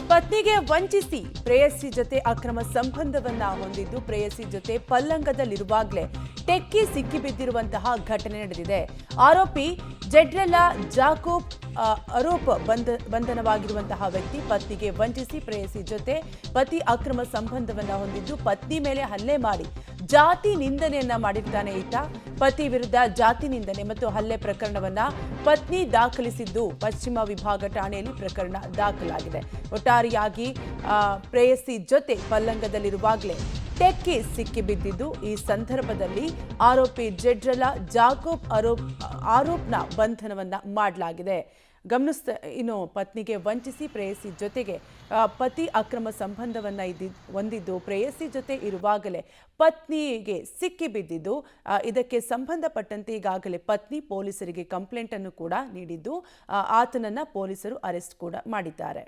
ಪತ್ನಿಗೆ ವಂಚಿಸಿ ಪ್ರೇಯಸಿ ಜೊತೆ ಅಕ್ರಮ ಸಂಬಂಧವನ್ನ ಹೊಂದಿದ್ದು ಪ್ರೇಯಸಿ ಜೊತೆ ಪಲ್ಲಂಗದಲ್ಲಿರುವಾಗಲೇ ಟೆಕ್ಕಿ ಸಿಕ್ಕಿಬಿದ್ದಿರುವಂತಹ ಘಟನೆ ನಡೆದಿದೆ. ಆರೋಪಿ ಜೆಡ್ರೆಲ್ಲಾ ಜಾಕೋಬ್ ಆರೋಪ ಬಂಧನವಾಗಿರುವಂತಹ ವ್ಯಕ್ತಿ ಪತ್ನಿಗೆ ವಂಚಿಸಿ ಪ್ರೇಯಸಿ ಜೊತೆ ಪತಿ ಅಕ್ರಮ ಸಂಬಂಧವನ್ನ ಹೊಂದಿದ್ದು ಪತ್ನಿ ಮೇಲೆ ಹಲ್ಲೆ ಮಾಡಿ ಜಾತಿ ನಿಂದನೆಯನ್ನ ಮಾಡಿರ್ತಾನೆ ಈತ. ಪತಿ ವಿರುದ್ಧ ಜಾತಿ ನಿಂದನೆ ಮತ್ತು ಹಲ್ಲೆ ಪ್ರಕರಣವನ್ನ ಪತ್ನಿ ದಾಖಲಿಸಿದ್ದು ಪಶ್ಚಿಮ ವಿಭಾಗ ಠಾಣೆಯಲ್ಲಿ ಪ್ರಕರಣ ದಾಖಲಾಗಿದೆ. ಒಟ್ಟಾರೆಯಾಗಿ ಪ್ರೇಯಸಿ ಜೊತೆ ಪಲ್ಲಂಗದಲ್ಲಿರುವಾಗಲೇ ಟೆಕ್ಕಿ ಸಿಕ್ಕಿಬಿದ್ದಿದ್ದು ಈ ಸಂದರ್ಭದಲ್ಲಿ ಆರೋಪಿ ಜೆಡ್ರೆಲ್ಲಾ ಜಾಕೋಬ್ ಆರೋಪ್ನ ಬಂಧನವನ್ನ ಮಾಡಲಾಗಿದೆ. ಇನ್ನು ಪತ್ನಿಗೆ ವಂಚಿಸಿ ಪ್ರೇಯಸಿ ಜೊತೆಗೆ ಪತಿ ಅಕ್ರಮ ಸಂಬಂಧವನ್ನ ಹೊಂದಿದ್ದು ಪ್ರೇಯಸಿ ಜೊತೆ ಇರುವಾಗಲೇ ಪತ್ನಿಗೆ ಸಿಕ್ಕಿಬಿದ್ದಿದ್ದು ಇದಕ್ಕೆ ಸಂಬಂಧಪಟ್ಟಂತೆ ಈಗಾಗಲೇ ಪತ್ನಿ ಪೊಲೀಸರಿಗೆ ಕಂಪ್ಲೇಂಟ್ ಅನ್ನು ಕೂಡ ನೀಡಿದ್ದು ಆತನನ್ನ ಪೊಲೀಸರು ಅರೆಸ್ಟ್ ಕೂಡ ಮಾಡಿದ್ದಾರೆ.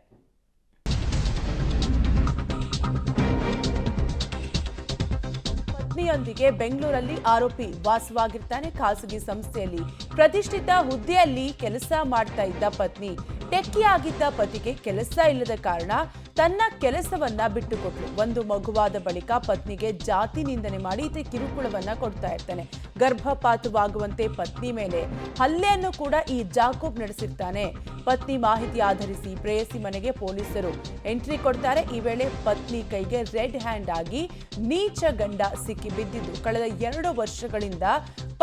ಪತ್ನಿಯೊಂದಿಗೆ ಬೆಂಗಳೂರಲ್ಲಿ ಆರೋಪಿ ವಾಸವಾಗಿರ್ತಾನೆ. ಖಾಸಗಿ ಸಂಸ್ಥೆಯಲ್ಲಿ ಪ್ರತಿಷ್ಠಿತ ಹುದ್ದೆಯಲ್ಲಿ ಕೆಲಸ ಮಾಡ್ತಾ ಇದ್ದ ಪತ್ನಿ ಟೆಕ್ಕಿಯಾಗಿದ್ದ ಪತಿಗೆ ಕೆಲಸ ಇಲ್ಲದ ಕಾರಣ ತನ್ನ ಕೆಲಸವನ್ನ ಬಿಟ್ಟುಕೊಟ್ಲು. ಒಂದು ಮಗುವಾದ ಬಳಿಕ ಪತ್ನಿಗೆ ಜಾತಿ ನಿಂದನೆ ಮಾಡಿ ಈತ ಕಿರುಕುಳವನ್ನ ಕೊಡ್ತಾ ಇರ್ತಾನೆ. ಗರ್ಭಪಾತವಾಗುವಂತೆ ಪತ್ನಿ ಮೇಲೆ ಹಲ್ಲೆಯನ್ನು ಕೂಡ ಈ ಜಾಕೋಬ್ ನಡೆಸಿರ್ತಾನೆ. ಪತ್ನಿ ಮಾಹಿತಿ ಆಧರಿಸಿ ಪ್ರೇಯಸಿ ಮನೆಗೆ ಪೊಲೀಸರು ಎಂಟ್ರಿ ಕೊಡ್ತಾರೆ. ಈ ವೇಳೆ ಪತ್ನಿ ಕೈಗೆ ರೆಡ್ ಹ್ಯಾಂಡ್ ಆಗಿ ನೀಚ ಗಂಡ ಸಿಕ್ಕಿ ಬಿದ್ದಿದ್ದು ಕಳೆದ 2 ವರ್ಷಗಳಿಂದ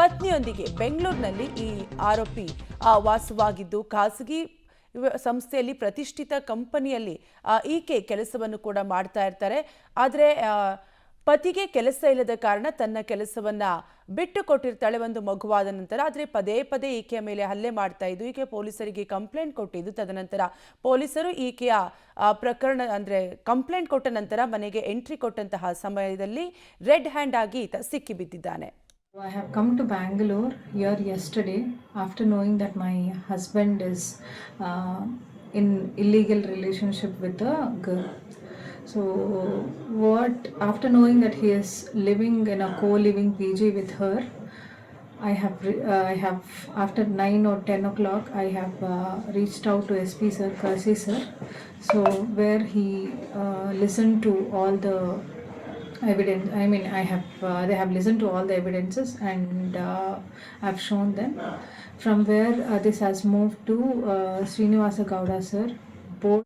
ಪತ್ನಿಯೊಂದಿಗೆ ಬೆಂಗಳೂರಿನಲ್ಲಿ ಈ ಆರೋಪಿ ವಾಸವಾಗಿದ್ದು ಖಾಸಗಿ ಸಂಸ್ಥೆಯಲ್ಲಿ ಪ್ರತಿಷ್ಠಿತ ಕಂಪನಿಯಲ್ಲಿ ಈಕೆ ಕೆಲಸವನ್ನು ಕೂಡ ಮಾಡ್ತಾ ಇರ್ತಾರೆ. ಆದರೆ ಪತಿಗೆ ಕೆಲಸ ಇಲ್ಲದ ಕಾರಣ ತನ್ನ ಕೆಲಸವನ್ನ ಬಿಟ್ಟು ಕೊಟ್ಟಿರ್ತಾಳೆ ಒಂದು ಮಗುವಾದ ನಂತರ. ಆದರೆ ಪದೇ ಪದೇ ಈಕೆಯ ಮೇಲೆ ಹಲ್ಲೆ ಮಾಡ್ತಾ ಇದ್ದು ಈಕೆ ಪೊಲೀಸರಿಗೆ ಕಂಪ್ಲೇಂಟ್ ಕೊಟ್ಟಿದ್ದು. ತದನಂತರ ಪೊಲೀಸರು ಈಕೆಯ ಪ್ರಕರಣ ಅಂದರೆ ಕಂಪ್ಲೇಂಟ್ ಕೊಟ್ಟ ನಂತರ ಮನೆಗೆ ಎಂಟ್ರಿ ಕೊಟ್ಟಂತಹ ಸಮಯದಲ್ಲಿ ರೆಡ್ ಹ್ಯಾಂಡ್ ಆಗಿ ಈತ ಸಿಕ್ಕಿಬಿದ್ದಿದ್ದಾನೆ. I have come to Bangalore here yesterday after knowing that my husband is in illegal relationship with a girl. So after knowing that he is living in a co-living PG with her, I have after 9 or 10 o'clock I have reached out to SP sir, Kasi sir, so where he listened to all the evidence. I mean, they have listened to all the evidences and I've shown them. From where this has moved to Srinivasa Gowda sir, board.